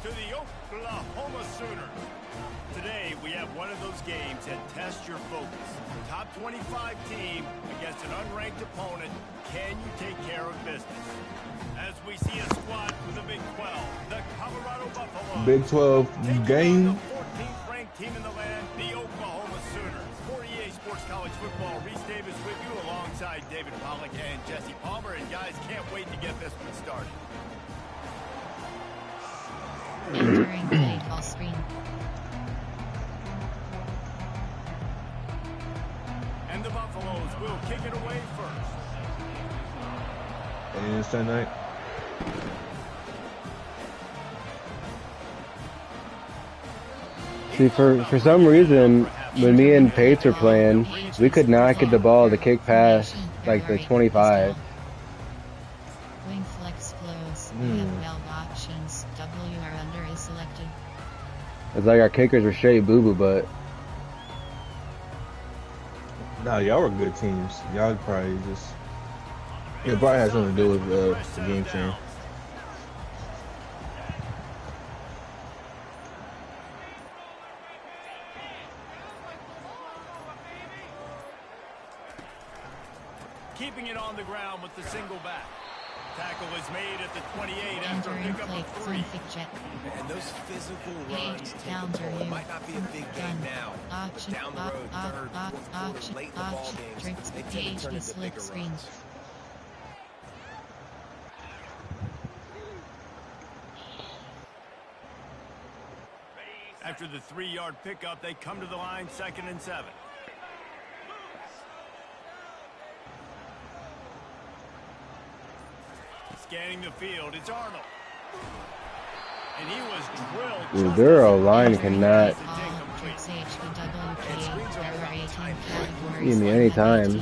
to the Oklahoma Sooners. Today, we have one of those games that tests your focus. Top 25 team against an unranked opponent. Can you take care of business? As we see a squad from the Big 12, the Colorado Buffaloes. Big 12 game. The 14th ranked team in the land, the Oklahoma Sooners. For EA Sports College Football, Reese Davis with you alongside David Pollack and Jesse Palmer. And guys, can't wait to get this one started. Entering play call screen. And the Buffaloes will kick it away first. And it's that night. See, for some reason, when me and Pates were playing, we could not get the ball to kick past like the 25. Wing flex close. We have valve options. WR under is selected. It's like our kickers were straight boo-boo, but Nah, y'all were good teams. Y'all probably just... It probably has something to do with the game change. Keeping it on the ground with the single back. Tackle is made at the 28 after a Entering pickup play of 3. jet. And those physical runs take Down a toll. to It might not be a big game now, but down the road, third, fourth quarter, late in the ball games, they tend to turn into bigger runs. After the 3-yard pickup, they come to the line, 2nd and 7. Scanning the field, it's Arnold. And he was drilled. dude, their O-line cannot give me any time.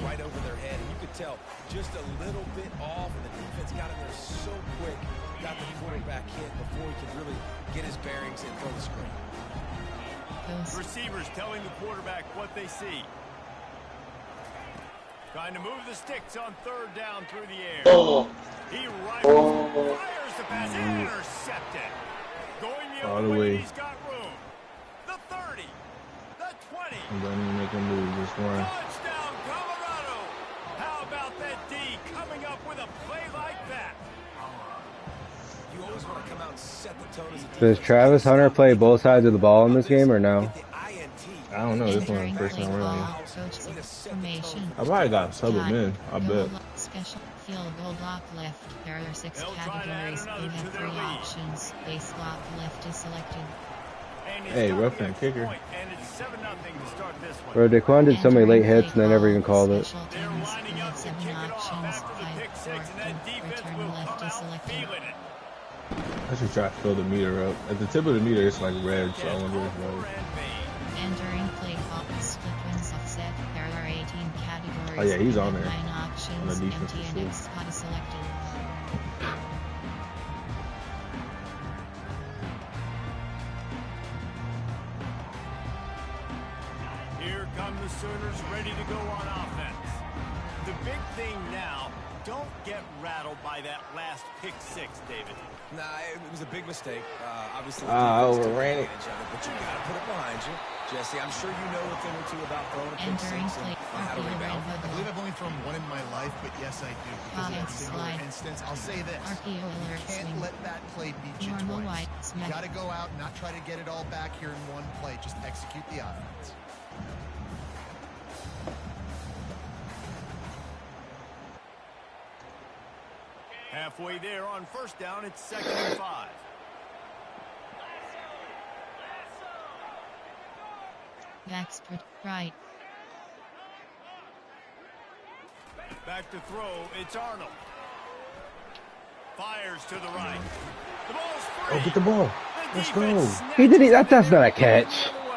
Right over their head, and you could tell just a little bit off, and the defense got in there so quick, got the quarterback hit before he could really get his bearings and throw the screen. Receivers telling the quarterback what they see. Trying to move the sticks on 3rd down through the air. He rifles, fires the pass, intercepted. Going the All other the way, way. he's got room. The 30, the 20. I'm going to make him move this one. Touchdown, Colorado. How about that D coming up with a play like that? You always want to come out and set the tone as a Does defense. Travis Hunter play both sides of the ball in this game or no? Get the INT. I don't know. This one Entering first play time really. call, coach formation. I probably got sub him in. I bet. Special field goal block left. There are 6 They'll try to add categories. another You to have their 3 lead. options. Base block left is selected. And he's Hey, got rough the and extra kicker. point, and it's 7-0 to start this one. Bro, Daquan did so many late hits and they never even called it. Special They're teams. lining You up have to 7 kick it off options. after the 5, pick 4, six, and that 2. defense Return will left come is out selected. feeling it. I should try to fill the meter up. At the tip of the meter, it's like red, so I wonder if like... Entering play call sequence offset. There are 18 categories. Oh, yeah, he's You on have there. 9 options. On the defense Empty for and sure. X spot is selected. Here come the Sooners ready to go on offense. The big thing now, don't get rattled by that last pick 6, David. Nah, it was a big mistake. Obviously, I the defense took overran it. advantage of it, but you got to put it behind you. Jesse, I'm sure you know a thing or two about throwing a pick Entering 6 play and how to rebound. I believe I've only thrown one in my life, but yes, I do. Because in a singular Slide. instance, I'll say this. RPO You alert can't swing. let that play beat you Normal twice. white You smack. got to go out and not try to get it all back here in one play. Just execute the offense. Halfway there on 1st down, it's 2nd and 5. Backspurt right. Back to throw, it's Arnold. Fires to the right. The ball's free. Oh, get the ball. The Let's defense go. He did it. snatches That's not a it catch. the other way.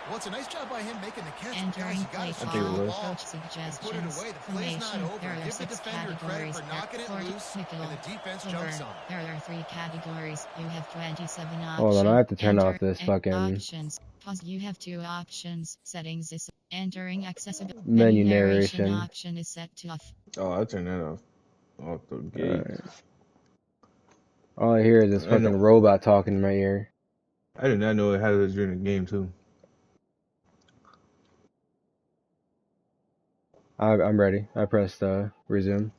Well, it's a nice job by him making the catch. But Entering guys, you got play to think it call. secure the was. ball. Coach Put it suggestions. away. The play's not Formation. over. There are Give the 6 defender credit categories. for knocking it Backcourt, loose, nickel, and the defense cover. jumps on it. There are 3 categories. You have 27 options. Hold on, I have to turn off Enter this fucking options. Pause. You have 2 options. Settings is entering accessibility. menu narration. Option is set to off. Oh, I turned that off. Off the gate. Alright. All I hear is this I know. fucking robot talking in my ear. I did not know it had it during the game too. I'm ready. I pressed resume.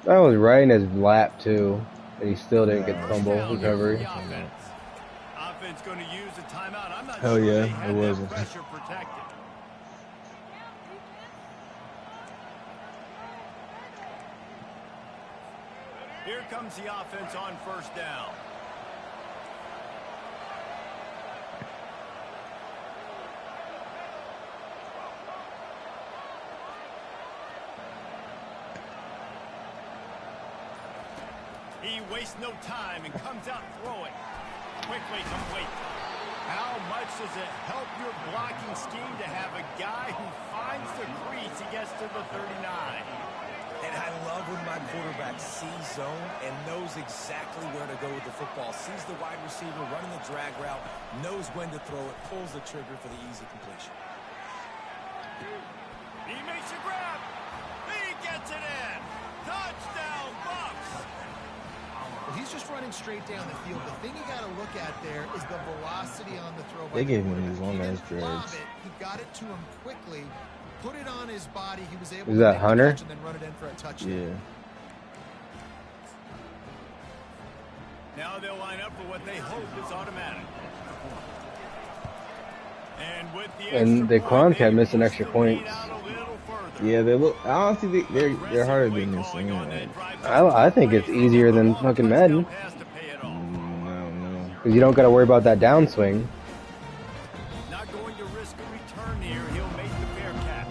I was right in his lap too, and he still didn't get fumble recovery. Offense going to use the timeout. I'm not Hell sure yeah, they had it that wasn't. pressure protected. Here comes the offense on first down. He wastes no time and comes out throwing. Quickly complete. How much does it help your blocking scheme to have a guy who finds the crease, he gets to the 39? And I love when my quarterback sees zone and knows exactly where to go with the football. Sees the wide receiver running the drag route, knows when to throw it, pulls the trigger for the easy completion. He makes a grab. He gets it in. Touchdown, Bucks. Well, he's just running straight down the field. The thing you got to look at there is the velocity on the throw. They gave him these long ass dreads. He got it to him quickly, put it on his body. He was able Is to that make Hunter? the catch and then run it in for a touchdown. Yeah. Now they'll line up for what they hope is automatic. And with the And the Quan kept missing extra points. Yeah, they look. I don't think they're harder than this. I think it's easier than fucking Madden. No. Because you don't got to worry about that downswing. Not going to risk a return here. He'll make the fair catch.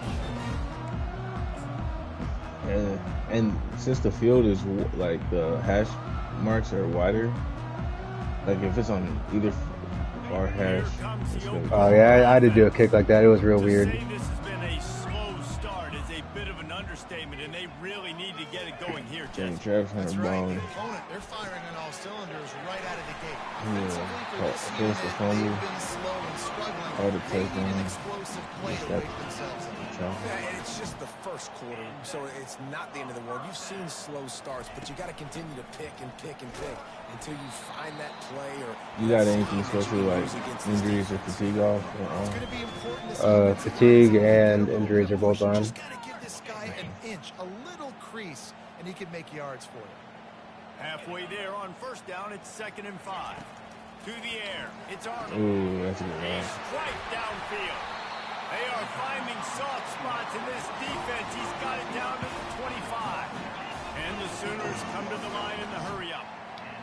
And since the field is like the hash marks are wider, like if it's on either far hash. Oh yeah, I had to do a kick like that. It was real weird. This has been a slow start is a bit of an understatement, and they really need to get it going here, Jesse. That's right. The opponent, they're firing on all cylinders right out of the gate. Offensively for this season, they've been slow and struggling. They need an explosive play to wake themselves up. Yeah, and it's just the first quarter, so it's not the end of the world. You've seen slow starts, but you got to continue to pick and pick and pick until you find that play. Or you got anything especially like injuries or fatigue off? Fatigue and injuries are both on. Just got to give this guy an inch, a little crease, and he can make yards for you. Halfway there on first down, it's 2nd and 5. To the air, it's Arnold. Ooh, that's a good one. Strike downfield. They are finding soft spots in this defense. He's got it down to the 25. And the Sooners come to the line in the hurry up.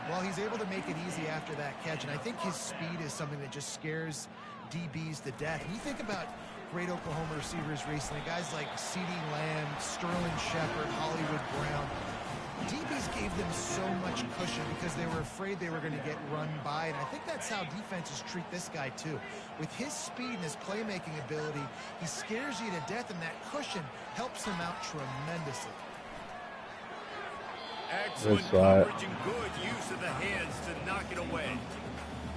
Well, he's able to make it easy after that catch, and I think his speed is something that just scares DBs to death. When you think about great Oklahoma receivers recently, guys like CeeDee Lamb, Sterling Shepard, Hollywood Brown, DBs gave them so much cushion because they were afraid they were going to get run by, and I think that's how defenses treat this guy too. With his speed and his playmaking ability, he scares you to death, and that cushion helps him out tremendously. Excellent coverage and good use of the hands to knock it away.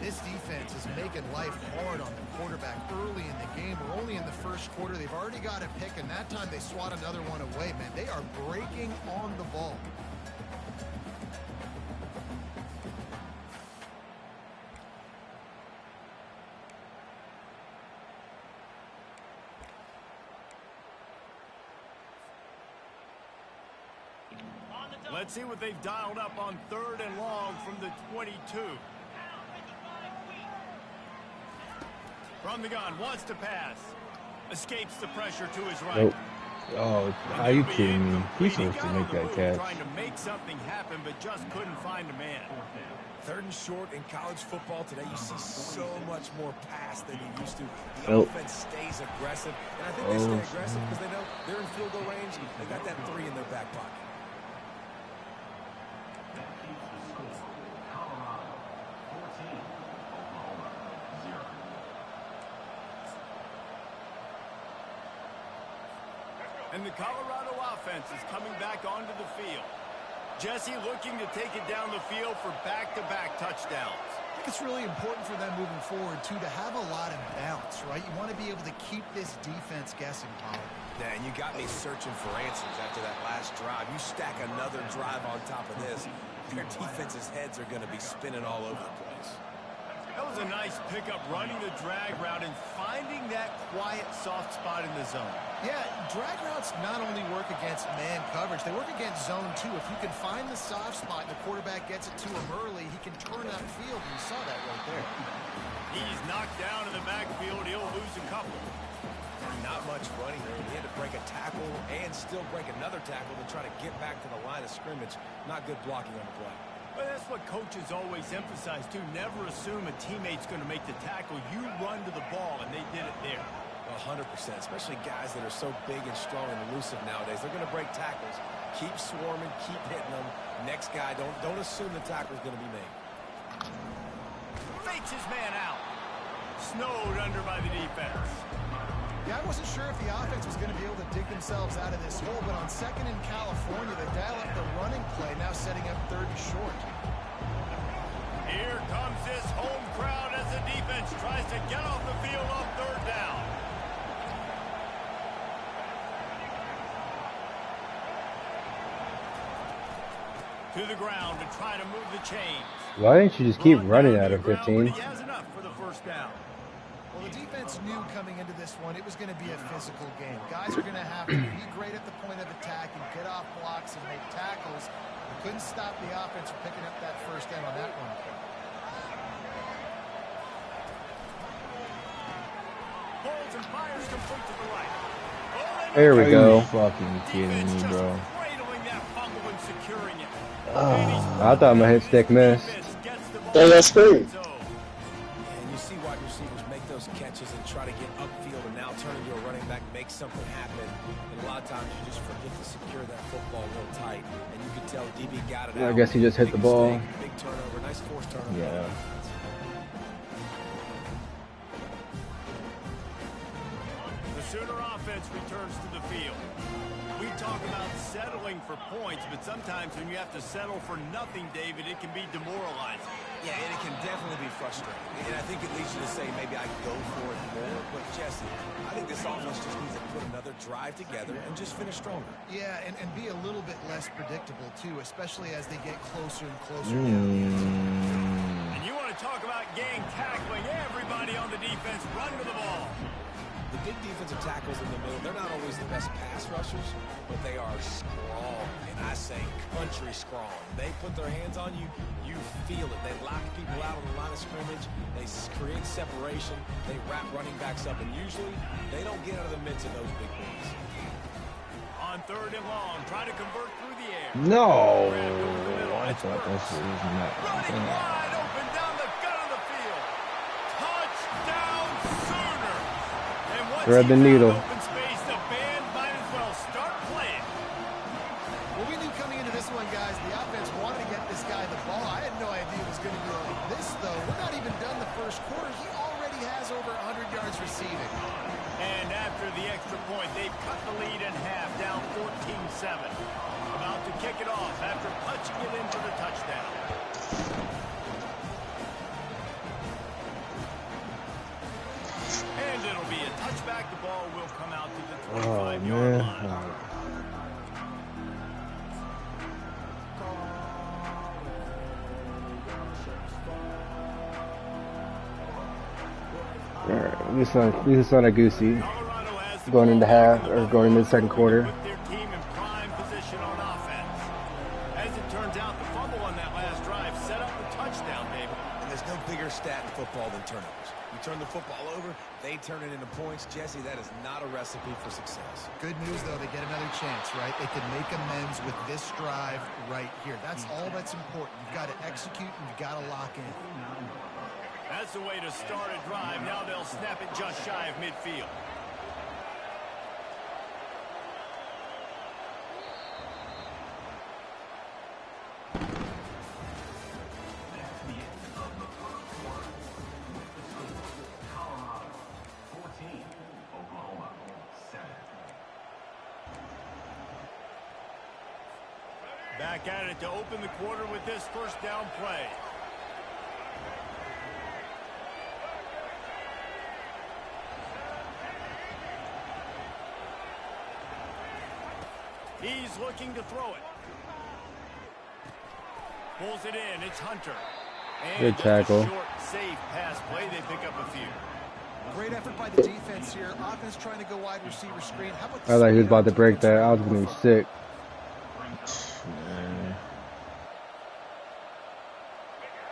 This defense is making life hard on the quarterback early in the game. We're only in the first quarter. They've already got a pick, and that time they swat another one away, man. They are breaking on the ball. Let's see what they've dialed up on 3rd and long from the 22. From the gun, wants to pass. Escapes the pressure to his right. Nope. Oh, are you kidding me? He's supposed to make that catch. Trying to make something happen, but just couldn't find a man. 3rd and short in college football today, you see so much more pass than you used to. The offense stays aggressive, and I think they stay aggressive because they know they're in field goal range. They got that 3 in their back pocket. And the Colorado offense is coming back onto the field. Jesse looking to take it down the field for back-to-back touchdowns. I think it's really important for them moving forward, too, to have a lot of bounce, right? You want to be able to keep this defense guessing, Paul. Yeah, and you got me searching for answers after that last drive. You stack another drive on top of this, their defense's heads are going to be spinning all over the place. That was a nice pickup, running the drag route and finding that quiet, soft spot in the zone. Yeah, drag routes not only work against man coverage, they work against zone too. If you can find the soft spot and the quarterback gets it to him early, he can turn upfield. You saw that right there. He's knocked down in the backfield. He'll lose a couple. Not much running there. He had to break a tackle and still break another tackle to try to get back to the line of scrimmage. Not good blocking on the play. But that's what coaches always emphasize, too. Never assume a teammate's going to make the tackle. You run to the ball, and they did it there. 100%, especially guys that are so big and strong and elusive nowadays. They're going to break tackles. Keep swarming, keep hitting them. Next guy, don't assume the tackle's going to be made. Fakes his man out. Snowed under by the defense. Yeah, I wasn't sure if the offense was going to be able to dig themselves out of this hole, but on second in California, they dial up the running play, now setting up third and short. Here comes this home crowd as the defense tries to get off the field on third down. To the ground to try to move the chains. Why didn't you just keep running out of 15? He has enough for the first down. Well, the defense knew coming into this one it was going to be a physical game. Guys are going to have to be great at the point of attack and get off blocks and make tackles. They couldn't stop the offense from picking up that first down on that one. Holds and fires complete to the right. There we go. Are you fucking kidding me, bro? I thought my hit stick missed. Yeah, that's great. And you see wide receivers make those catches and try to get upfield and now turn into a running back, make something happen. And a lot of times you just forget to secure that football real tight. And you can tell DB got it out. I guess he just hit the ball. Big turnover, nice forced turnover. Yeah. The Sooner offense returns to the field. We talk about settling for points, but sometimes when you have to settle for nothing, David, it can be demoralizing. Yeah, and it can definitely be frustrating. And I think it leads you to say maybe I go for it more. But, Jesse, I think this offense just needs to put another drive together and just finish stronger. Yeah, and be a little bit less predictable, too, especially as they get closer and closer. And you want to talk about gang tackling. Everybody on the defense run to the ball. The big defensive tackles in the middle, they're not always the best pass rushers, but they are strong, and I say country strong. They put their hands on you, you feel it. They lock people out on the line of scrimmage. They create separation. They wrap running backs up, and usually they don't get out of the midst of those big boys. On third and long, try to convert through the air. No! I thought that shit was not. Running wide open down the gut of the field. Touchdown Sooner! And once Thread the needle. Open space, the band might as well start playing. Well, we knew coming into this one, guys, the offense wanted to get this guy the ball. I had no idea it was going to be like this, though. We're not even done the first quarter. He already has over 100 yards receiving. And after the extra point, they've cut the lead in half, down 14-7. About to kick it off after punching it in for the touchdown. And it'll be a touchback. The ball will come out to the 25-yard line. Alright, this is not a goosey. Going into half, or going into the second quarter. With their team in prime position on offense. As it turns out, the fumble on that last drive set up the touchdown, David. And there's no bigger stat in football than turnovers. You turn the football over, they turn it into points. Jesse, that is not a recipe for success. Good news, though, they get another chance, right? They can make amends with this drive right here. That's all that's important. You've got to execute and you've got to lock in. That's the way to start a drive. Now they'll snap it just shy of midfield. Back at it to open the quarter with this first down play. He's looking to throw it. Pulls it in. It's Hunter. And good tackle. short, safe pass play. They pick up a few. Great effort by the defense here. Offense trying to go wide receiver screen. How about I thought he was about to break that. I was going to be sick.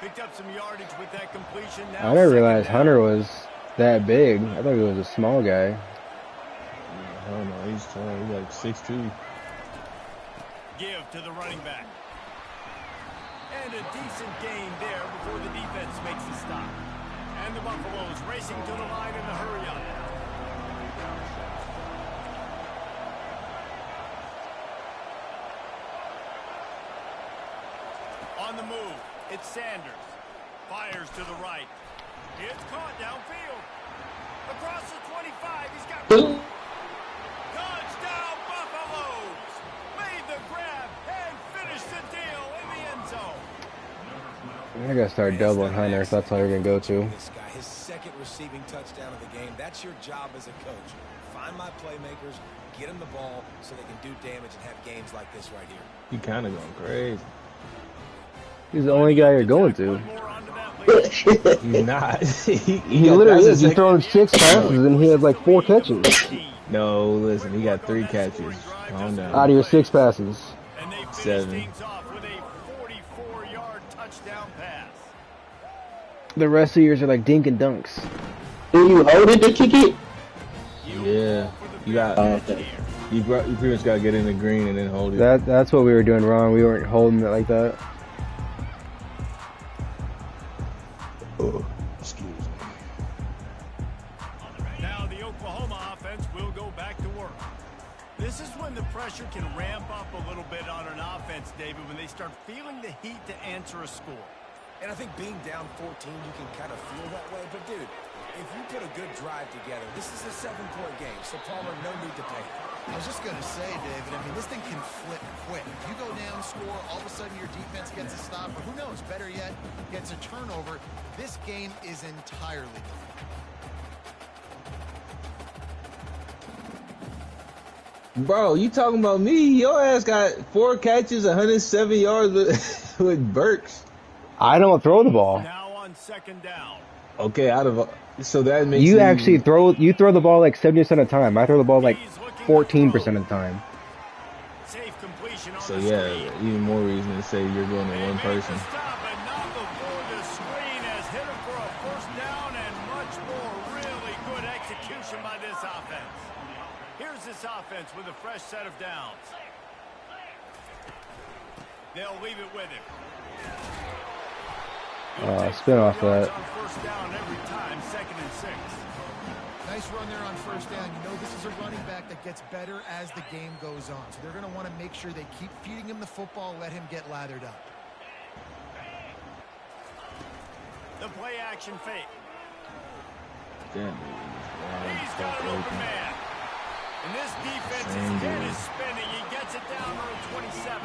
Picked up some yardage with that completion. I didn't realize Hunter was that big. I thought he was a small guy. I don't know. He's tall. He's like 6'2". Give to the running back. And a decent gain there before the defense makes the stop. And the Buffaloes racing to the line in the hurry up. On the move, it's Sanders. Fires to the right. It's caught downfield. Across the 25, he's got... Touchdown, Buffaloes! Made the grab and finished the deal in the end zone. I got to start doubling Hunter if that's all you're going to go to. This guy, his second receiving touchdown of the game. That's your job as a coach. Find my playmakers, get them the ball so they can do damage and have games like this right here. He kind of going crazy. He's the only guy you're going to. He's not. He literally is. He's throwing 6 passes and he has like 4 catches. No, listen, he got 3 catches. Calm down. Out of your 6 passes. 7. The rest of yours are like dink and dunks. Do you hold it to kick it? Yeah. You got. Okay. You pretty much got to get in the green and then hold it. That's what we were doing wrong. We weren't holding it like that. Oh, excuse me. Now the Oklahoma offense will go back to work. This is when the pressure can ramp up a little bit on an offense, David, when they start feeling the heat to answer a score. And I think being down 14, you can kind of feel that way. But, dude, if you put a good drive together, this is a 7-point game. So, Palmer, no need to panic. I was just going to say, David, I mean, this thing can flip quick. If you go down, score, all of a sudden your defense gets a stop, or who knows, better yet, gets a turnover. This game is entirely different. Bro, you talking about me? Your ass got 4 catches, 107 yards with Burks. I don't throw the ball. Now on second down. Okay, so that makes You actually throw the ball like 70% of the time. I throw the ball like 14% of the time. Safe completion on So the yeah, screen. even more reason to say you're going to one person. Stop and not before the screen has hit him for a first down and much more really good execution by this offense. Here's this offense with a fresh set of downs. They'll leave it with him. Spin off that. On first down every time, 2nd and 6. Nice run there on first down. You know this is a running back that gets better as the game goes on. So they're going to want to make sure they keep feeding him the football, let him get lathered up. The play action fake. Damn, He's got an open man. And this defense's head is spinning. He gets it down to 27.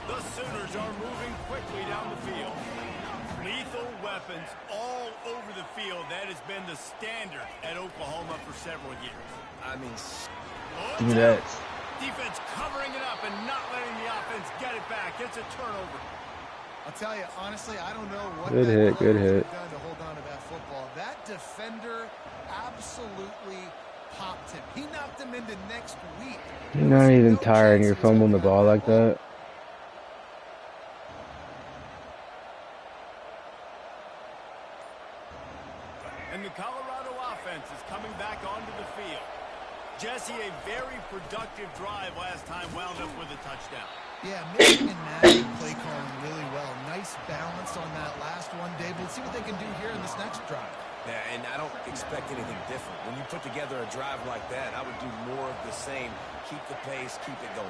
The Sooners are moving quickly down the field. Lethal weapons all over the field. That has been the standard at Oklahoma for several years. I mean, give me that. Defense covering it up and not letting the offense get it back. It's a turnover. I'll tell you, honestly, I don't know what Good hit, good hit. done to hold on to that football. That defender absolutely popped him. He knocked him into next week. You're not even tired and you're fumbling the ball like that. And the Colorado offense is coming back onto the field. Jesse, a very productive drive last time, wound up with a touchdown. Yeah, mixing and matching play calling really well. Nice balance on that last one, Dave. Let's see what they can do here in this next drive. Yeah, and I don't expect anything different. When you put together a drive like that, I would do more of the same. Keep the pace, keep it going.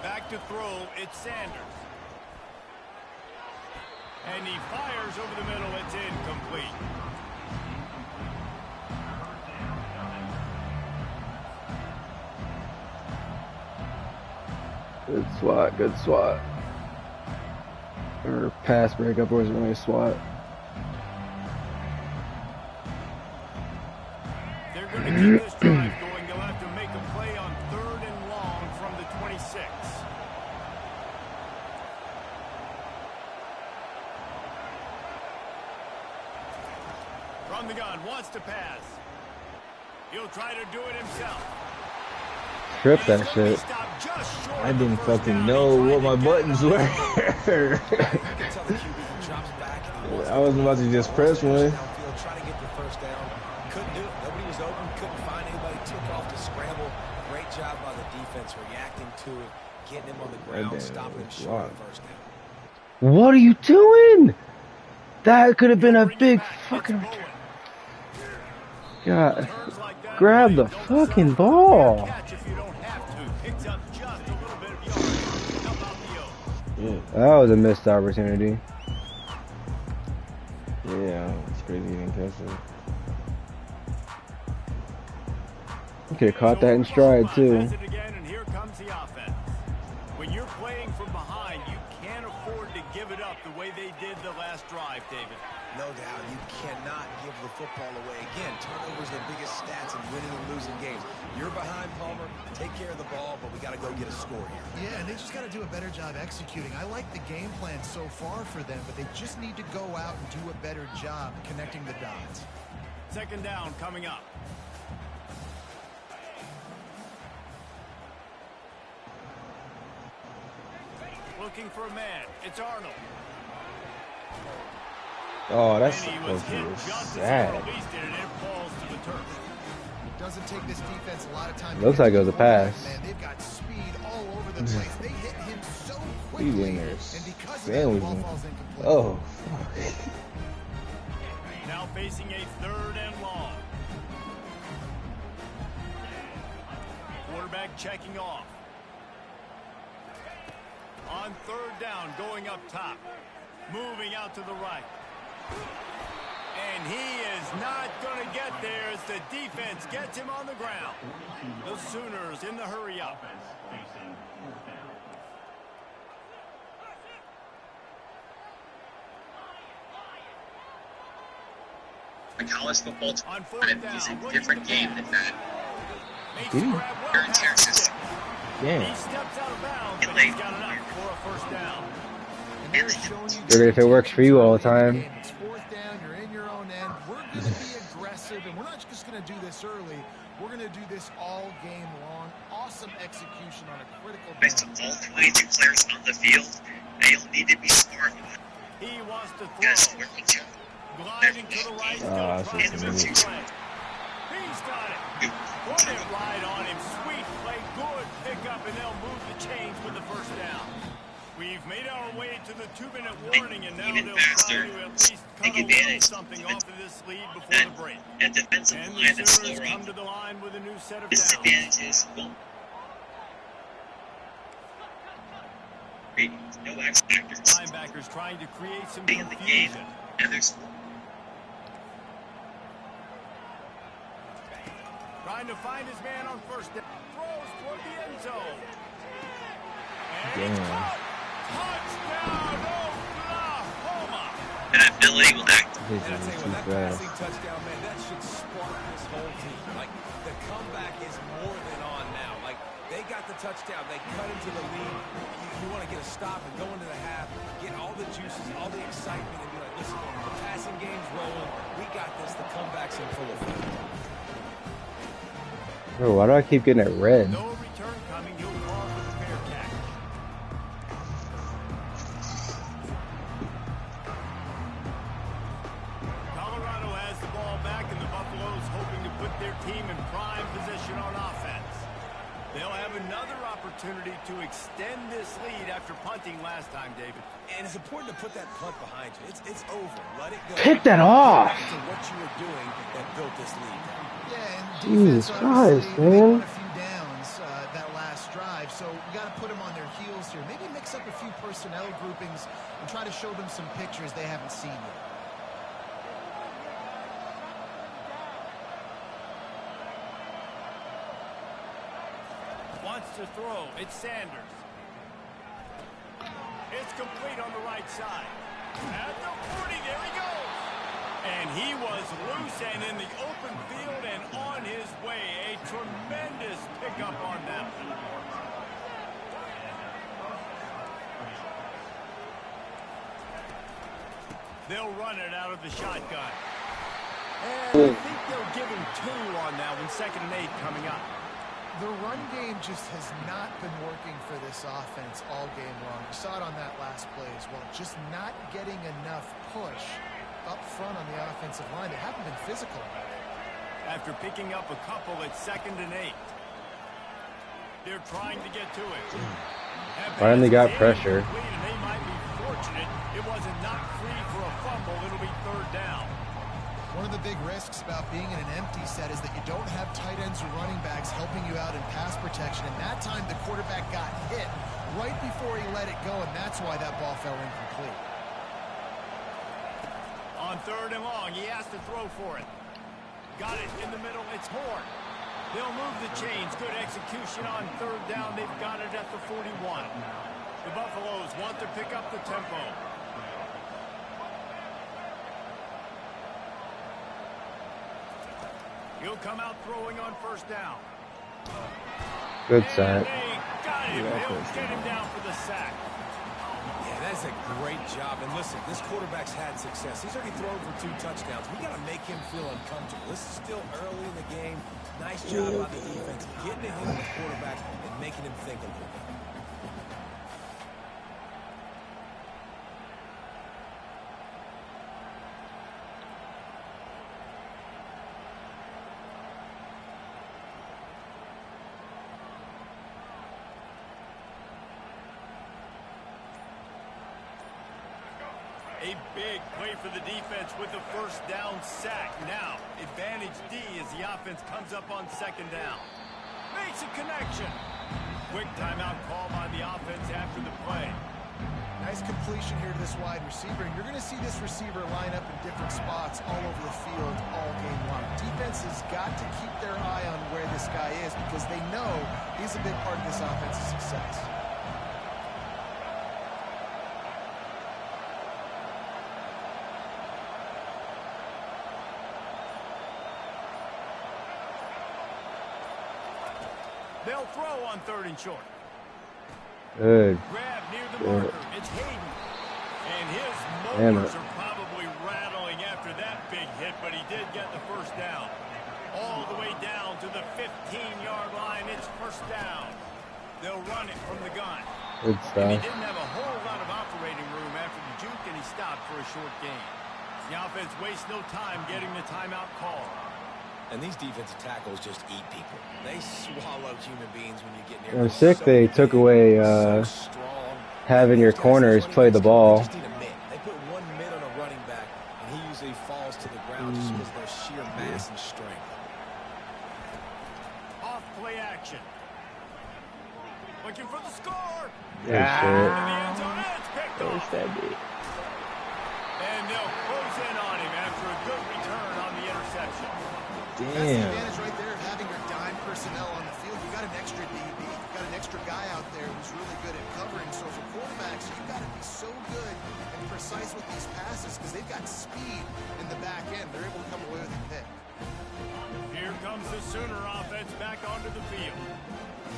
Back to throw, it's Sanders. And he fires over the middle. It's incomplete. Good swat, good swat. Or pass breakup wasn't really a swat. They're going to keep this drive going. They'll have to make a play on 3rd and long from the 26. From the gun, wants to pass. He'll try to do it himself. Trip that shit. I didn't fucking know what my buttons were. I was about to just press one. Try to get the first down. Couldn't do it. Nobody was open. Couldn't find anybody. Took off to scramble. Great job by the defense reacting to it, getting him on the ground, stopping him short of first down. What are you doing? That could have been a big fucking... God, grab the fucking ball. That was a missed opportunity. Yeah, it's crazy you didn't catch it. You could have caught that in stride too. When you're playing from behind, you can't afford to give it up the way they did the last drive, David. No doubt, you cannot give the football away. Again, turnovers are the biggest stats in winning and losing games. You're behind, Palmer. Take care of the ball, but we got to go get a score here. Yeah, and they just got to do a better job executing. I like the game plan so far for them, but they just need to go out and do a better job connecting the dots. 2nd down coming up. Looking for a man. It's Arnold. Oh, that's supposed to be sad. Doesn't take this defense a lot of time. Looks like it was a pass. Man, they've got speed all over the place. They hit him so He's quickly, in there. and because of that, the ball falls incomplete. Oh, Now facing a 3rd and long. Quarterback checking off. On 3rd down, going up top. Moving out to the right. And he is not going to get there as the defense gets him on the ground. The Sooners in the hurry up. The college football tournament is a different game than that. You're in Texas. yeah. He steps out of bounds, but he's got enough for a 1st down. If it works for you all the time. It's 4th down, you're in your own end. We're going to be aggressive, and we're not just going to do this early. We're going to do this all game long. Awesome execution on a critical down. Based on all 22 players on the field, they'll need to be smart. He wants to Guys, throw. working too. Gliding to the right, still trying to it's move too the play. He's got it. Put it right on him. Sweet play, good pickup, and they'll move the chains with the 1st down. We've made our way to the 2-minute warning, and now Even they'll faster. try to at least Take cut a little advantage something off of this lead before the break. That defensive And line the that's Sooners slower come on to the line with a new set of downs. disadvantages. Well, no X factors Linebackers trying to create some in the game, confusion. and there's Trying to find his man on 1st down. Throws toward the end zone. And Damn. it's caught. Touchdown, Oklahoma. an ability will act. This And I is tell you too what, that fast. passing touchdown, man, that should spark this whole team. Like, the comeback is more than on now. Like, they got the touchdown. They cut into the lead. You want to get a stop and go into the half, get all the juices, all the excitement, and be like, listen, the passing game's rolling. We got this. The comeback's in full effect. Bro, why do I keep getting it red? No return coming. He'll call for the fair catch. Colorado has the ball back, and the Buffaloes hoping to put their team in prime position on offense. They'll have another opportunity to extend this lead after punting last time, David. And it's important to put that punt behind you. It's over. Let it go. Pick that off. To what you were doing that built this lead. Yeah, and Jesus defense, Christ, obviously, they man. won a few downs that last drive, so we got to put them on their heels here. Maybe mix up a few personnel groupings and try to show them some pictures they haven't seen yet. Wants to throw. It's Sanders. It's complete on the right side. At the 40, there he goes. And he was loose and in the open field and on his way. A tremendous pickup on that one. They'll run it out of the shotgun. And I think they'll give him 2 on that one. 2nd and 8 coming up. The run game just has not been working for this offense all game long. You saw it on that last play as well. Just not getting enough push up front on the offensive line. They haven't been physical. After picking up a couple at 2nd and 8. They're trying to get to it. Finally got pressure. And they might be fortunate it wasn't knocked free for a fumble. It'll be 3rd down. One of the big risks about being in an empty set is that you don't have tight ends or running backs helping you out in pass protection. And that time the quarterback got hit right before he let it go, and that's why that ball fell incomplete. On 3rd and long, he has to throw for it. Got it in the middle. It's Horn. They'll move the chains. Good execution on 3rd down. They've got it at the 41. The Buffaloes want to pick up the tempo. He'll come out throwing on 1st down. Good sack. They got him. They'll get him down for the sack. Yeah, that's a great job. And listen, this quarterback's had success. He's already thrown for 2 touchdowns. We got to make him feel uncomfortable. This is still early in the game. Nice job by the defense, getting ahead of the quarterback and making him think a little bit. A big play for the defense with the 1st down sack. Now, advantage D as the offense comes up on 2nd down. Makes a connection. Quick timeout call by the offense after the play. Nice completion here to this wide receiver. And you're going to see this receiver line up in different spots all over the field all game long. Defense has got to keep their eye on where this guy is because they know he's a big part of this offense's success. They'll throw on 3rd and short. Good. Grab near the marker. It's Hayden. And his motors are probably rattling after that big hit, but he did get the 1st down. All the way down to the 15-yard line. It's 1st down. They'll run it from the gun. Good stuff. And he didn't have a whole lot of operating room after the juke, and he stopped for a short gain. The offense wastes no time getting the timeout call. And these defensive tackles just eat people. They swallow human beings when you get near. I'm sick they took away having your corners play the ball. Just need a mid. They put 1 mid on a running back, and he usually falls to the ground just because of their sheer mass and strength. Off play action. Looking for the score. Yeah. In the end zone, it's picked off. And they'll close in on him after a good return on the interception. That's the advantage right there of having your dime personnel on the field. You got an extra DB. You got an extra guy out there who's really good at covering. So for quarterbacks, you got to be so good and precise with these passes because they've got speed in the back end. They're able to come away with a pick. Here comes the Sooner offense back onto the field.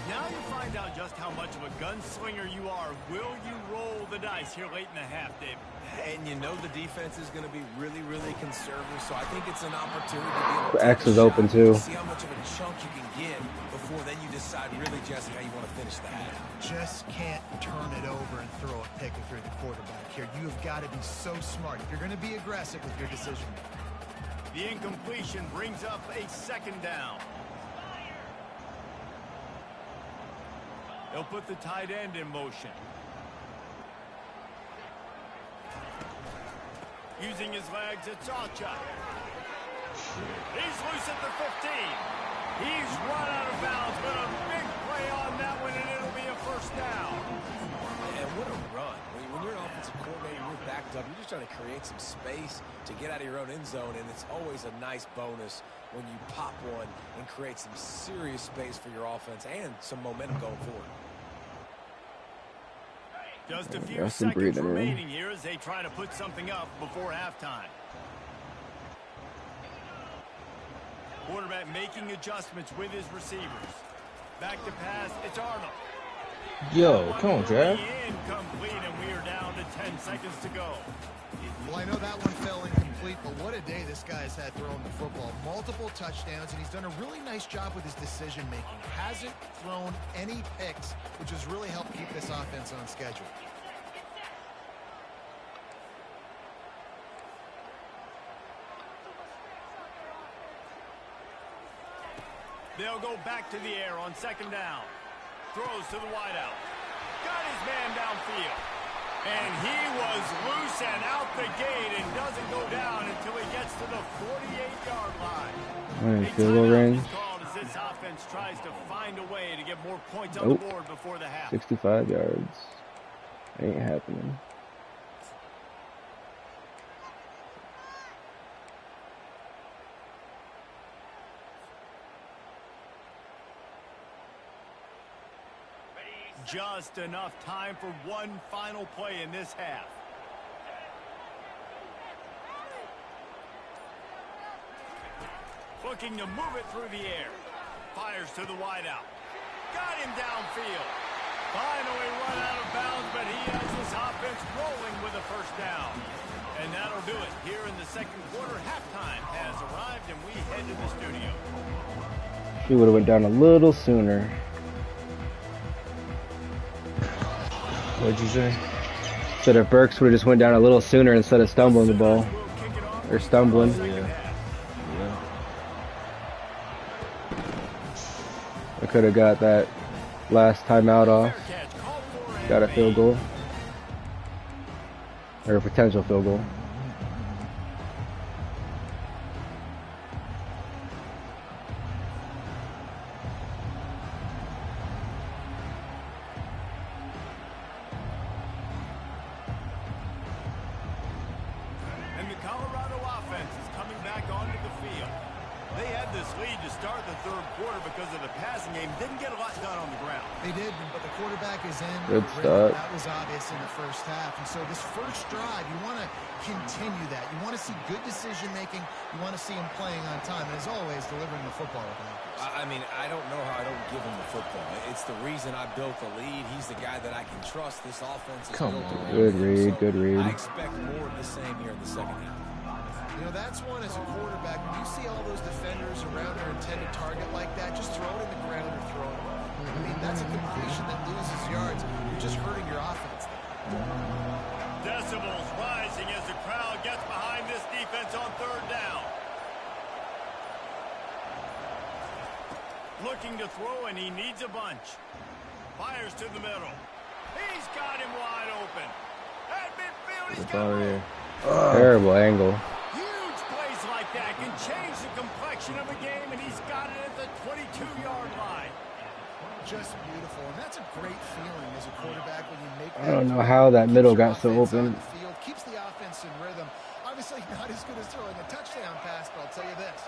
Now you find out just how much of a gunslinger you are. Will you roll the dice here late in the half, David? And you know the defense is going to be really, really conservative, so I think it's an opportunity to be able to X is open too. see how much of a chunk you can get before then you decide really, Jesse, how you want to finish the half. Just can't turn it over and throw a pick if you're the quarterback here. You've got to be so smart. If you're going to be aggressive with your decision making. The incompletion brings up a 2nd down. They'll put the tight end in motion. Using his legs, it's Sawchuk. He's loose at the 15. He's run out of bounds, but a big play on that one, and it'll be a 1st down. And what a run. When you're an offensive coordinator, you're backed up. You're just trying to create some space to get out of your own end zone, and it's always a nice bonus when you pop one and create some serious space for your offense and some momentum going forward. Just a few Got some seconds breathing room. remaining here as they try to put something up before halftime. Quarterback making adjustments with his receivers. Back to pass, it's Arnold. Yo, come on, Trav. Incomplete, and we are down to 10 seconds to go. Well, I know that one fell incomplete, but what a day this guy's had throwing the football. Multiple touchdowns, and he's done a really nice job with his decision-making. Hasn't thrown any picks, which has really helped keep this offense on schedule. They'll go back to the air on second down. Throws to the wideout. Got his man downfield. And he was loose and out the gate and doesn't go down until he gets to the 48-yard line. Field goal range. As this offense tries to find a way to get more points on the board before the half. 65 yards. Ain't happening. Just enough time for one final play in this half. Looking to move it through the air. Fires to the wideout. Got him downfield. Finally run out of bounds, but he has this offense rolling with a first down. And that'll do it. Here in the second quarter, halftime has arrived, and we head to the studio. She would have went down a little sooner. What'd you say? Said if Burks would have just went down a little sooner instead of stumbling the ball. Or stumbling. I could have got that last timeout off. Got a field goal. Or a potential field goal. Good start. That was obvious in the first half. And so this first drive, you want to continue that. You want to see good decision-making. You want to see him playing on time. And as always, delivering the football with accuracy. I mean, I don't know how I don't give him the football. It's the reason I built the lead. He's the guy that I can trust. This offense is built around him. Good read, good read. I expect more of the same here in the second half. You know, that's one as a quarterback. When you see all those defenders around their intended target like that, just throw it in the ground or throw it. I mean, that's a completion that loses yards. You're just hurting your offense there. Decibels rising as the crowd gets behind this defense on third down. Looking to throw, and he needs a bunch. Fires to the middle. He's got him wide open. At midfield, he's got him. Terrible angle. Huge plays like that can change the complexion of a game, and he's got it at the 22-yard line. Just beautiful, and that's a great feeling as a quarterback when you make that. I don't know how that middle got so open. Field, keeps the offense in rhythm. Obviously not as good as throwing a touchdown pass, but I'll tell you this,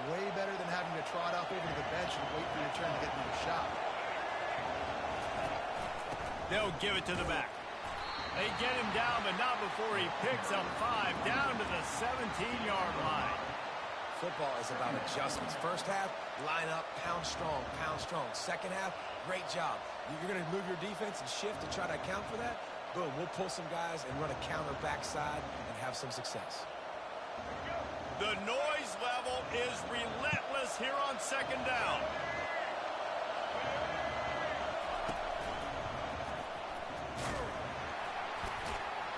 way better than having to trot off over to the bench and wait for your turn to get another shot. They'll give it to the back. They get him down, but not before he picks up 5 down to the 17-yard line. Football is about adjustments. First half, line up, pound strong, pound strong. Second half, great job. You're going to move your defense and shift to try to account for that. Boom, we'll pull some guys and run a counter backside and have some success. The noise level is relentless here on second down.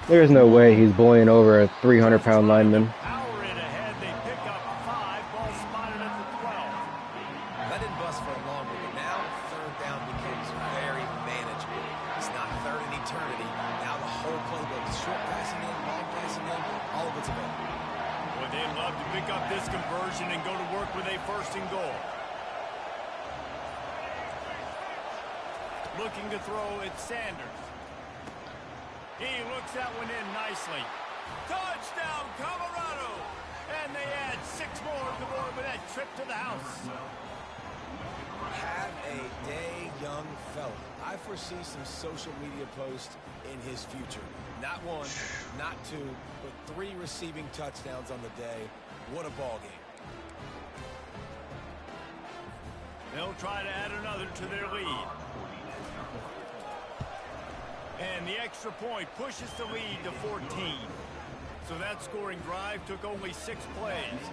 There's no way he's bullying over a 300-pound lineman. Power in ahead. They pick up 5. Ball spotted at the 12. That didn't bust for a long one, but now third down becomes very manageable. It's not third in eternity. Now the whole playbook is short passing in, long passing in, all of it's available. Would they love to pick up this conversion and go to work with a first and goal? Looking to throw, it's Sanders. He looks that one in nicely. Touchdown, Colorado! And they add 6 more to the board with that trip to the house. Have a day, young fella. I foresee some social media posts in his future. Not one, not two, but 3 receiving touchdowns on the day. What a ball game. They'll try to add another to their lead. And the extra point pushes the lead to 14. So that scoring drive took only 6 plays.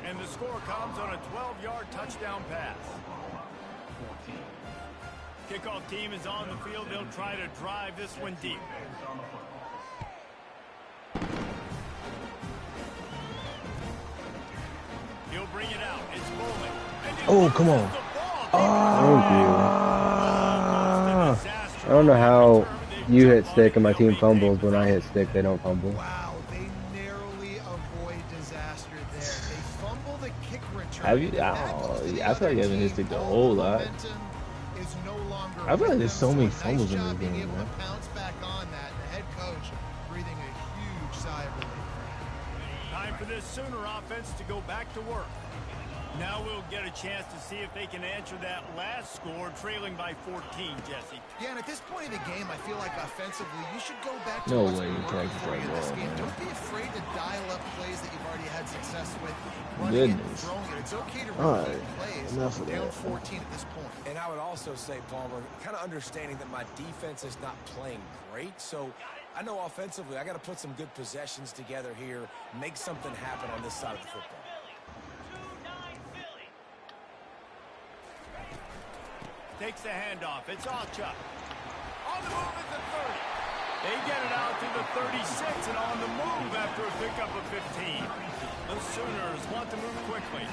And the score comes on a 12-yard touchdown pass. Kickoff team is on the field. They'll try to drive this one deep. He'll bring it out. It's Bowling. Oh, come on. Thank you. I don't know how you hit stick and my team fumbles. When I hit stick, they don't fumble. Wow, they narrowly avoid disaster there. They fumble the kick return. Have you? I feel like I haven't hit stick a whole lot. I feel like there's so many fumbles in this game, man. Pounce back on that. The head coach breathing a huge sigh of relief. Time for this Sooner offense to go back to work. Now we'll get a chance to see if they can answer that last score, trailing by 14, Jesse. Yeah, and at this point in the game, I feel like offensively, you should go back to no what's way been you working practice for you that in this ball, game. man. Don't be afraid to dial up plays that you've already had success with, running and throwing it. It's okay to repeat plays. Enough of Down that. 14 at this point. And I would also say, Palmer, kind of understanding that my defense is not playing great, so I know offensively I got to put some good possessions together here, make something happen on this side of the football. Takes the handoff. It's Alchuk. On the move at the 30. They get it out to the 36 and on the move after a pickup of 15. The Sooners want to move quickly.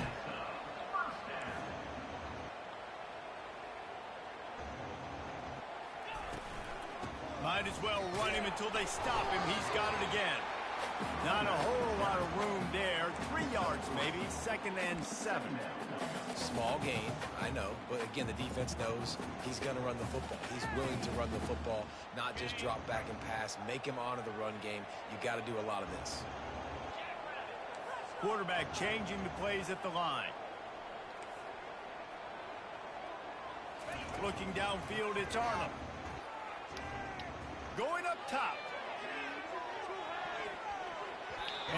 Might as well run him until they stop him. He's got it again. Not a whole lot of room there. 3 yards maybe. 2nd and 7. Small gain, I know, but again, the defense knows he's going to run the football. He's willing to run the football, not just drop back and pass. Make him honor the run game. You got to do a lot of this. Quarterback changing the plays at the line. Looking downfield, it's Arnold. Going up top.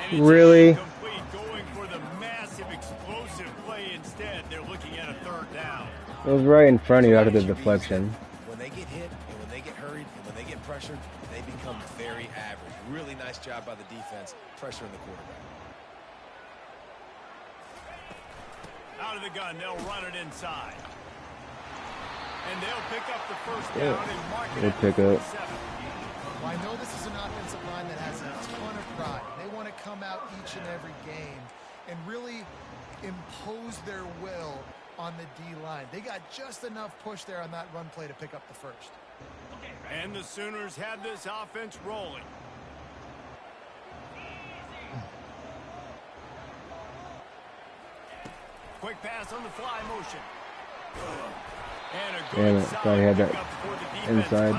And it's Really? incomplete, going for the massive explosive play instead. They're looking at a 3rd down. It was right in front of you after the deflection. When they get hit and when they get hurried and when they get pressured, they become very average. Really nice job by the defense, pressuring the quarterback. Out of the gun, they'll run it inside. And they'll pick up the 1st down and mark it at 47. Well, I know this is an offensive line that has a ton of pride. They want to come out each and every game and really impose their will on the D-line. They got just enough push there on that run play to pick up the 1st. And the Sooners have this offense rolling. Quick pass on the fly motion. And a good Thought he had that inside.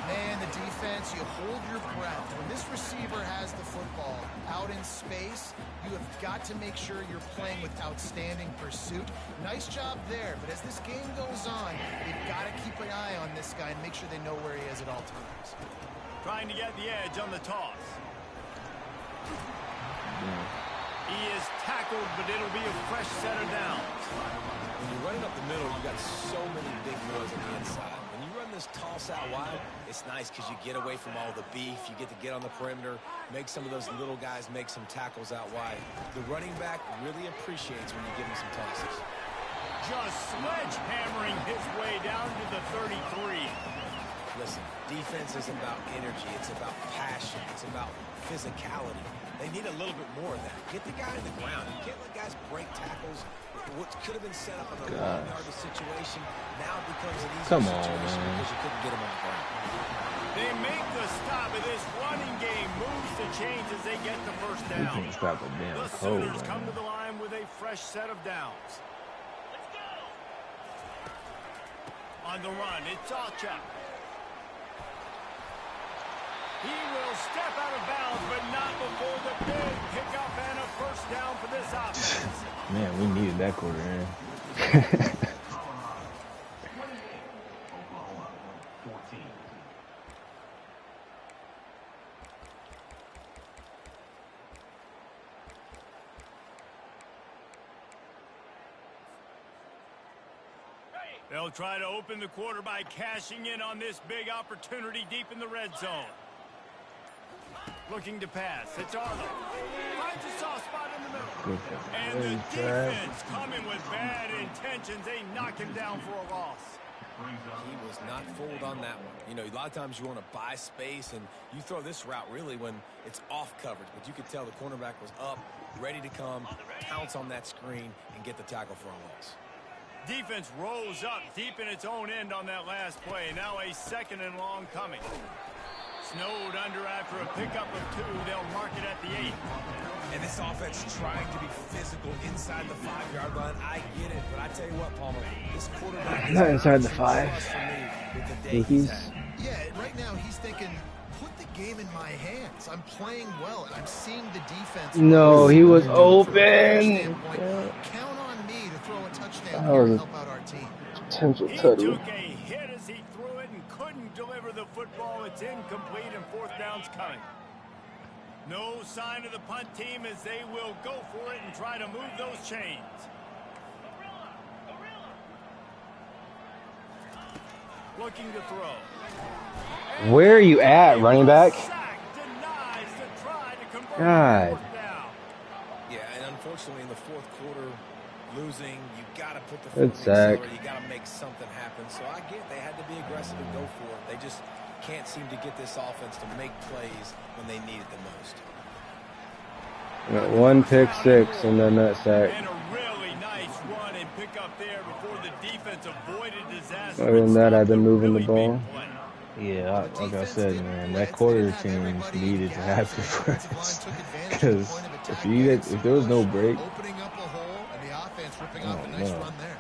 Man, the defense, you hold your breath. When this receiver has the football out in space, you have got to make sure you're playing with outstanding pursuit. Nice job there, but as this game goes on, they've got to keep an eye on this guy and make sure they know where he is at all times. Trying to get the edge on the toss. He is tackled, but it'll be a fresh set of downs. When you're running up the middle, you got so many big boys on the inside. When you run this toss out wide, it's nice because you get away from all the beef. You get to get on the perimeter, make some of those little guys make some tackles out wide. The running back really appreciates when you give him some tosses. Just sledgehammering his way down to the 33. Listen, defense is about energy. It's about passion. It's about physicality. They need a little bit more of that. Get the guy in the ground. You can't let guys break tackles. What could have been set up in a long-yardage situation now becomes an easy situation because you couldn't get him on the ground. They make the stop, and this running game moves the chains as they get the 1st down. You can't stop a damn The cold, Sooners come man. to the line with a fresh set of downs. On the run, it's Alchuk. He will step out of bounds, but not before the big pickup and a 1st down for this offense. Man, we needed that quarter in. They'll try to open the quarter by cashing in on this big opportunity deep in the red zone. Looking to pass. It's Arnold. Finds a soft spot in the middle. And the defense coming with bad intentions. They knock him down for a loss. He was not fooled on that one. You know, a lot of times you want to buy space, and you throw this route really when it's off coverage. But you could tell the cornerback was up, ready to come, pounce on that screen, and get the tackle for a loss. Defense rolls up deep in its own end on that last play. Now a 2nd and long coming. Snowed under after a pickup of 2. They'll mark it at the 8. And this offense trying to be physical inside the 5-yard line. I get it, but I tell you what, Palmer, this quarterback is not inside the 5. Yeah, right now he's thinking, put the game in my hands. I'm playing well, and I'm seeing the defense. No, he was open. Count on me to throw a touchdown here to help out our team. He took a hit as he threw it and couldn't deliver the football. It's incomplete, and 4th down's coming. No sign of the punt team as they will go for it and try to move those chains. Looking to throw. Where are you at, running back? God. Yeah, and unfortunately in the 4th quarter, losing, you got to put the Good sack. You got to make something happen. So I get they had to be aggressive and go for it. They just can't seem to get this offense to make plays when they need it the most. Got 1 pick 6 and then that sack. And a really nice run and pick up there before the defense avoided disaster. Other than that, I've been moving the ball. Yeah, like I said, man, that quarter change needed to happen first. Because if there was no break, Opening up a hole, and the offense ripping off a nice run there.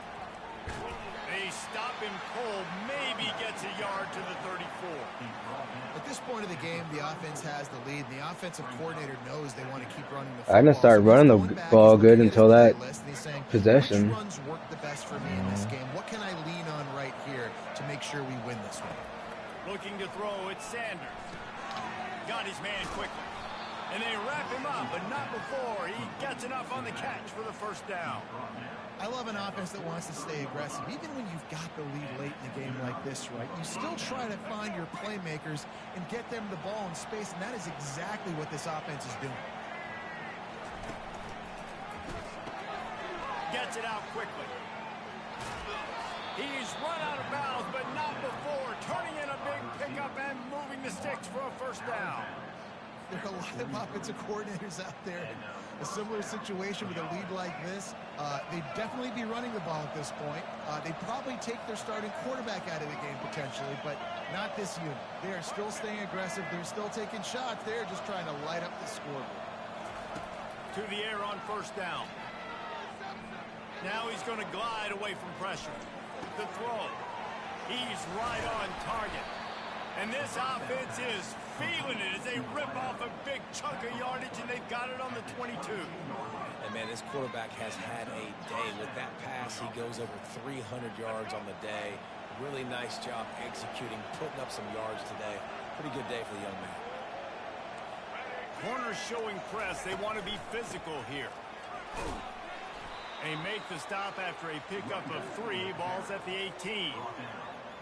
They stop him cold, maybe gets a yard to the 34. At this point of the game, the offense has the lead. The offensive coordinator knows they want to keep running the football. I didn't start running the ball good until that possession. Which runs work the best for me in this game? What can I lean on right here to make sure we win this one? Looking to throw, it's Sanders. Got his man quickly. And they wrap him up, but not before he gets enough on the catch for the 1st down. I love an offense that wants to stay aggressive. Even when you've got the lead late in a game like this, right, you still try to find your playmakers and get them the ball in space, and that is exactly what this offense is doing. Gets it out quickly. He's run out of bounds, but not before. Turning in a big pickup and moving the sticks for a 1st down. There are a lot of offensive coordinators out there in a similar situation with a lead like this. They'd definitely be running the ball at this point. They'd probably take their starting quarterback out of the game potentially, but not this unit. They are still staying aggressive. They're still taking shots. They're just trying to light up the scoreboard. To the air on 1st down. Now he's going to glide away from pressure. The throw. He's right on target. And this offense is feeling it as they rip off a big chunk of yardage, and they've got it on the 22. And, man, this quarterback has had a day. With that pass, he goes over 300 yards on the day. Really nice job executing, putting up some yards today. Pretty good day for the young man. Corners showing press. They want to be physical here. They make the stop after a pickup of 3. Ball's at the 18.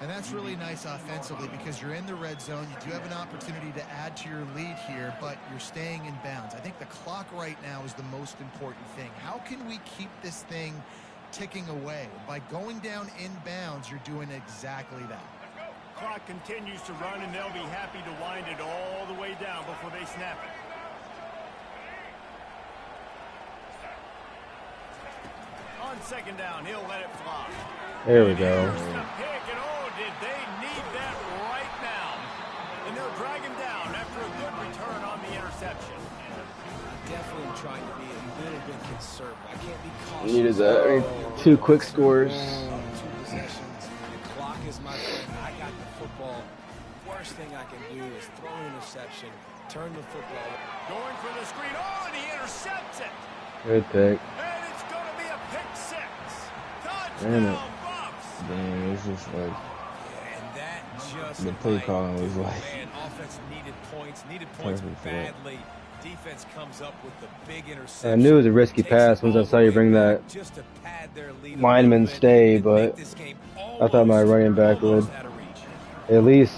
And that's really nice offensively because you're in the red zone. You do have an opportunity to add to your lead here, but you're staying in bounds. I think the clock right now is the most important thing. How can we keep this thing ticking away? By going down in bounds, you're doing exactly that. Clock continues to run, and they'll be happy to wind it all the way down before they snap it. On 2nd down, he'll let it fly. There we go. Did they need that right now? And they'll drag him down after a good return on the interception. Definitely trying to be a little bit conservative. I can't be cautious. Needed that. 2 quick scores. 2 possessions. The clock is my friend. I got the football. Worst thing I can do is throw an interception, turn the football. Going for the screen. Oh, and he intercepts it. Good pick. And it's going to be a pick 6. Damn it. Touchdown, Buffs. Damn, it's just like... And that just the play calling was like man, offense needed points badly. Defense comes up with the big interception. I knew it was a risky pass once I saw you bring that lineman stay, but I thought my running back would at least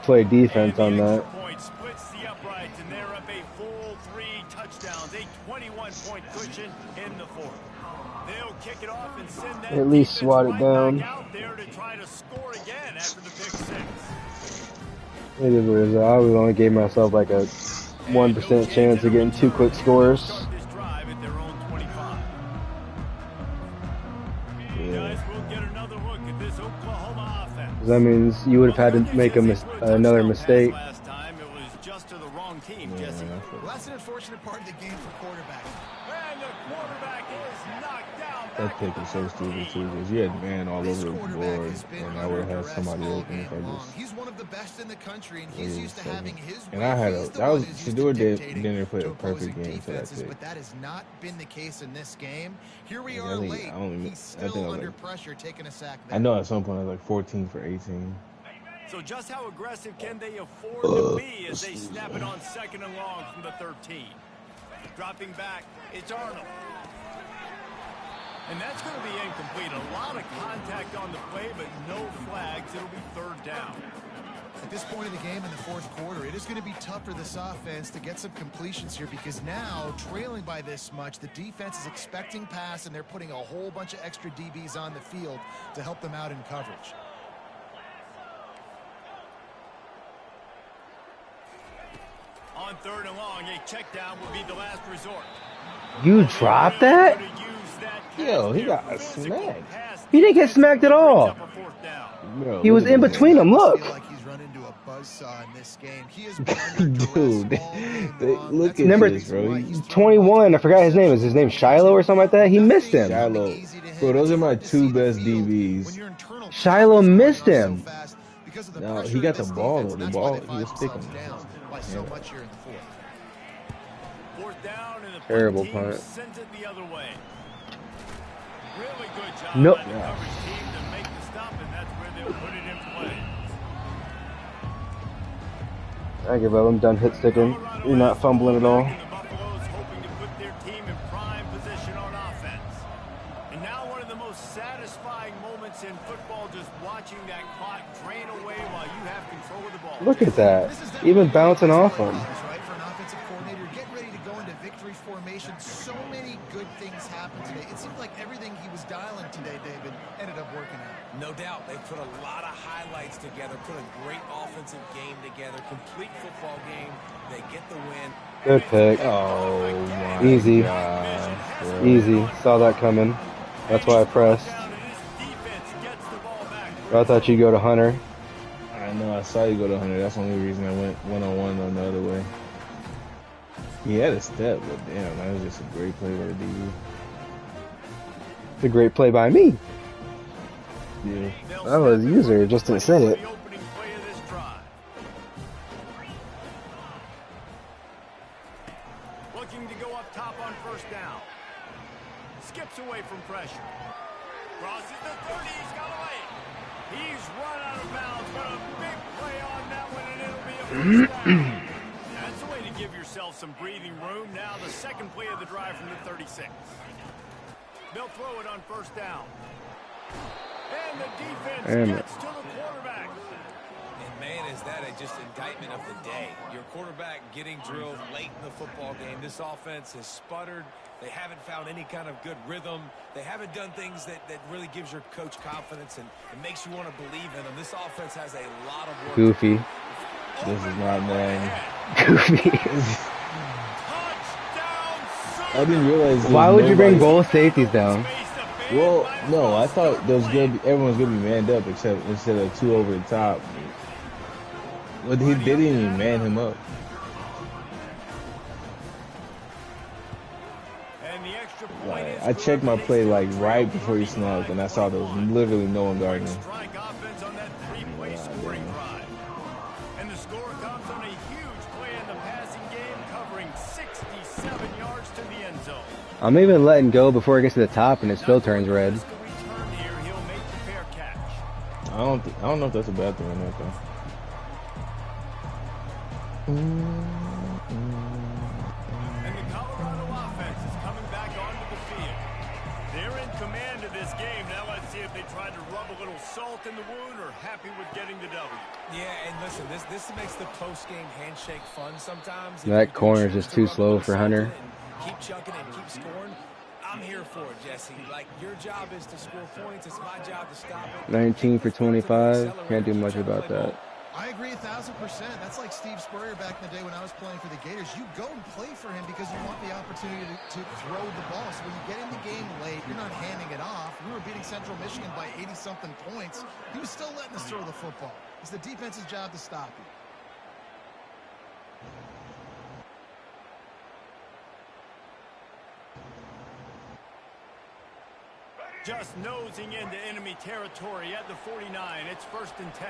play defense on that. Splits the uprights, and they're up a full 3 touchdowns, a 21-point cushion in the fourth. They'll kick it off and send that At least swat it down. out there to try to score again after the pick 6. It is what it is. I always only gave myself like a 1% chance of getting 2 quick scores. That means you would have had to make another mistake. Last time it was just to the wrong team, Jesse. Well, that's an unfortunate part of the game for quarterbacks. And the quarterback is knocked down. that pick was so stupid too, because you had man all over the board, and I would have had somebody open if I just. He's one of the best in the country, and he's used to having his. And I had a that was Shador didn't play a perfect game for that pick. But that has not been the case in this game. Here we are late. He's still under pressure, taking a sack. I know at some point I was like 14 for 18. So just how aggressive can they afford to be as they snap it on 2nd and long from the 13? Dropping back, it's Arnold. And that's going to be incomplete. A lot of contact on the play, but no flags. It'll be 3rd down. At this point in the game in the 4th quarter, it is going to be tough for this offense to get some completions here, because now, trailing by this much, the defense is expecting pass, and they're putting a whole bunch of extra DBs on the field to help them out in coverage. On 3rd and long, a check down will be the last resort. You dropped that? Yo, he got smacked. He didn't get smacked at all. Bro, he was in between them. Look. Dude, look at number this, bro. 21. I forgot his name. Is his name Shiloh or something like that? He missed him. Shiloh. Bro, those are my 2 best DBs. Shiloh missed him. No, he got the ball though. The ball, he was sticking. So much here in the 4th. 4th down, and the terrible team punt. sends it the other way. Really good job Nope. by the coverage team to make the stop, and that's where they'll put it in play. I give up. I'm done hit sticking. You're not fumbling at all. The Buffaloes hoping to put their team in prime position on offense. And now one of the most satisfying moments in football, just watching that clock drain away while you have control of the ball. Look at that. Even bouncing off him. Right, for an offensive coordinator, getting ready to go into victory formation. So many good things happened today. It seemed like everything he was dialing today, David, ended up working out. No doubt. They put a lot of highlights together, put a great offensive game together, complete football game. They get the win. Good pick. Oh my Easy. gosh, bro. Easy. Saw that coming. That's why I pressed. I thought you'd go to Hunter. I know, I saw you go to 100. That's the only reason I went one-on-one on the other way. He had a step, but damn, that was just a great play by the DB. It's a great play by me. Yeah. I was a user, just didn't say it. Looking to go up top on 1st down. Skips away from pressure. Crosses the 30. He's got away. He's run out of bounds, but a big play on that one, and it'll be a 1st down. That's a way to give yourself some breathing room. Now the 2nd play of the drive from the 36. They'll throw it on 1st down. And the defense gets to the quarterback. And man, is that just indictment of the day. Your quarterback getting drilled late in the football game. This offense has sputtered. They haven't found any kind of good rhythm. They haven't done things that really gives your coach confidence and makes you want to believe in them. This offense has a lot of work. Goofy. This is not mine. Goofy. I didn't realize. Why would you bring both safeties down? Well, no, I thought there was everyone's gonna be manned up except instead of 2 over the top. But they didn't even man him up. Like, I checked my play like right before he snapped, and I saw there was literally no one guarding him. And the score comes on a huge play in the passing game, covering 67 yards to the end zone. I'm even letting go before it gets to the top, and it still turns red. don't know if that's a bad thing or not though. And the Colorado offense is coming back onto the field. They're in command of this game. Now let's see if they try to rub a little salt in the wound or happy with getting the W. Yeah, and listen, this makes the post-game handshake fun sometimes. That corner is just too slow for Hunter. Keep chucking and keep scoring. I'm here for it, Jesse. Like, your job is to score points. It's my job to stop it. 19 for 25. Can't do much about that. I agree 1,000%. That's like Steve Spurrier back in the day when I was playing for the Gators. You go and play for him because you want the opportunity to throw the ball. So when you get in the game late, you're not handing it off. We were beating Central Michigan by 80-something points. He was still letting us throw the football. It's the defense's job to stop you. Just nosing into enemy territory at the 49. It's 1st and 10.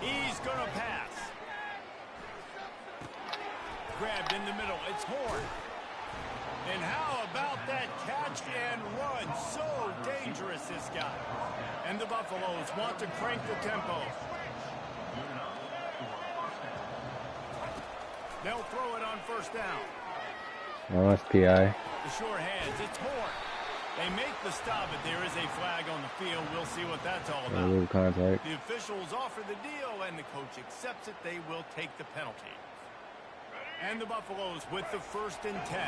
He's going to pass. Grabbed in the middle. It's Horn. And how about that catch and run? So dangerous, this guy. And the Buffaloes want to crank the tempo. They'll throw it on 1st down. Oh, that's PI. The sure hands, it's Horn. They make the stop, but there is a flag on the field. We'll see what that's all about. Contact. The officials offer the deal, and the coach accepts it. They will take the penalty. And the Buffaloes with the 1st and 10.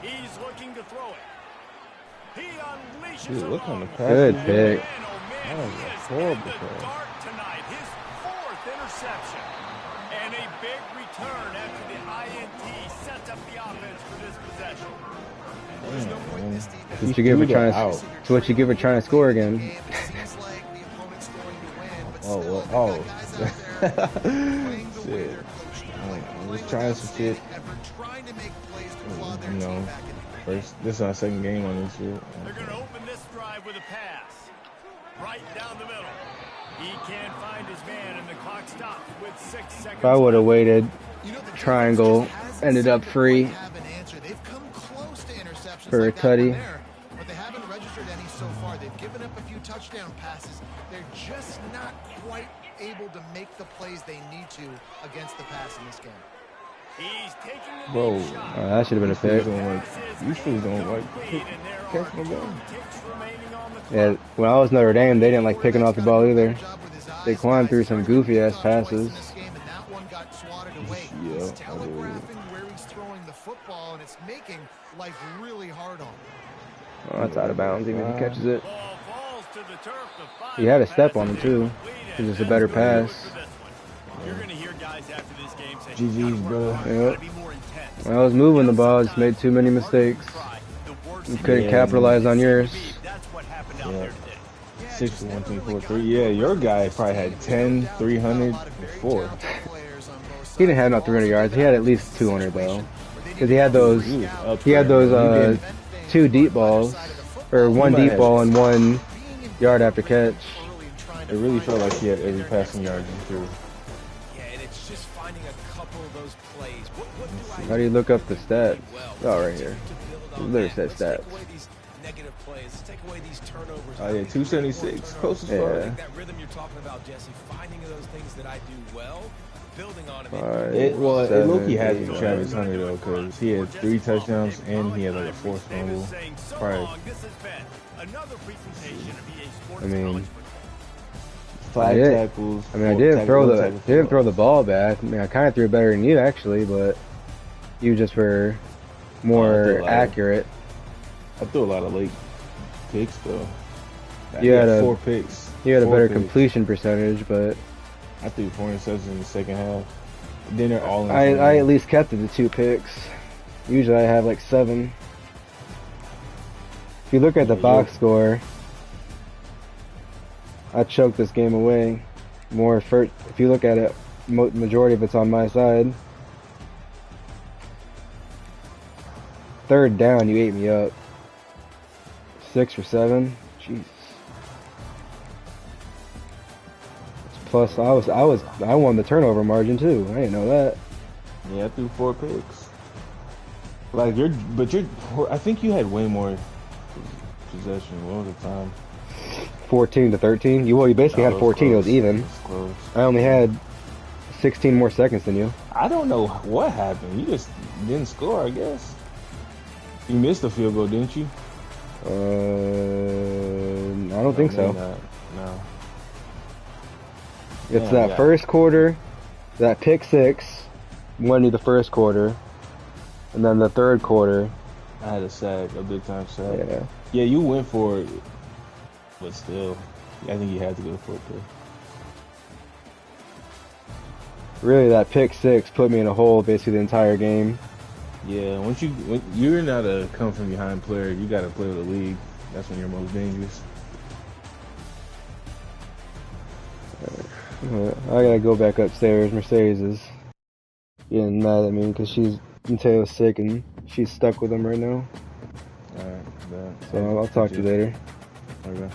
He's looking to throw it. He unleashes Dude, look on the pass. Good pick. That was a horrible pass. Dark tonight, his 4th interception. And a big return after the INT sets up the offense for this possession. There's no point in this defense. What you give her trying to, so what you give her trying to score again? It seems like the opponent's going to win, but Oh, still, what? Oh. they've got guys out there playing the way Shit. they're coached. I'm Playing just trying with some full shit. effort, trying to make plays to claw their You know, team back in the game. this is our 2nd game on this shit. They're going to open this drive with a pass. Right down the middle. He can't find his man, and the clock stops with 6 seconds. If I would have waited, You know, the triangle defense just hasn't ended up seemed to free quite have an answer. They've come close to interceptions for a like that one tutty. there, but they haven't registered any so far. They've given up a few touchdown passes. They're just not quite able to make the plays they need to against the pass in this game. He's taking the Bro, deep shot. That should have been a pick. You still don't like catch my ball. Yeah, when I was Notre Dame, they didn't like picking off the ball either. They climbed through some goofy ass passes. Yeah, He's telegraphing where he's throwing the football, and it's making life really hard on him. Oh, that's out of bounds, even if he catches it. Ball falls to the turf. The He had a step on him too. It's just a better pass. You're going to hear guys after this game say, GG's, brother. Yep. be more intense. When I was moving the ball, just made too many mistakes. You couldn't Yeah. capitalize on yours. That's what happened out Yeah. there today. 6 1 2 4 3. Yeah, your guy probably had 10, 300, and 4. He didn't have no 300 yards. He had at least 200 though, because he had those. He was up He had there. those 2 deep balls, or 1 might deep have- ball and 1 yard after catch. It really felt like he had every passing yard he threw. Yeah, and it's just finding a couple of those plays. What do I How do you look up the stats? Oh, right here. to build It on literally that? says Let's take stats. away these negative plays. Let's take away these turnovers. Oh, yeah, 276. Close as Yeah. fuck. That rhythm you're talking about, Jesse, finding those things that I do well, building on them. Five, It Loki had to be 7, Travis Hunter though, because he had 3 touchdowns and he had like a 4th fumble. Probably Another presentation of EA Sports I mean, College. 5 did. tackles. I mean, I 4 didn't tackles, throw one the tackle for didn't loss. throw the ball back. I mean, I kind of threw it better than you actually, but you just were more lighter. accurate. I threw a lot of late picks though. You had a 4 picks. You had a 4 better picks. completion percentage, but I threw 4 interceptions in the second half. Then they're all in. I at least kept it to 2 picks. Usually I have like 7. If you look at the Yeah, box score, I choked this game away. More first, if you look at it, majority of it's on my side. 3rd down, you ate me up. 6 for 7. Jeez. Plus, I won the turnover margin too. I didn't know that. Yeah, I threw 4 picks. Like I think you had way more possession. What was the time? 14 to 13. You basically had 14. Close. It was even. Close. I only had 16 more seconds than you. I don't know what happened. You just didn't score, I guess. You missed the field goal, didn't you? I don't think so. No. It's that first quarter, that pick 6 won you the first quarter, and then the third quarter. I had a big time sack. Yeah. Yeah, you went for it, but still, I think you had to go for it too. Really, that pick 6 put me in a hole basically the entire game. Yeah, when you're not a come from behind player, you got to play with the league. That's when you're most dangerous. I gotta go back upstairs. Mercedes is getting mad at me because Mateo's sick and she's stuck with him right now. Alright, so I'll talk to you later. Okay.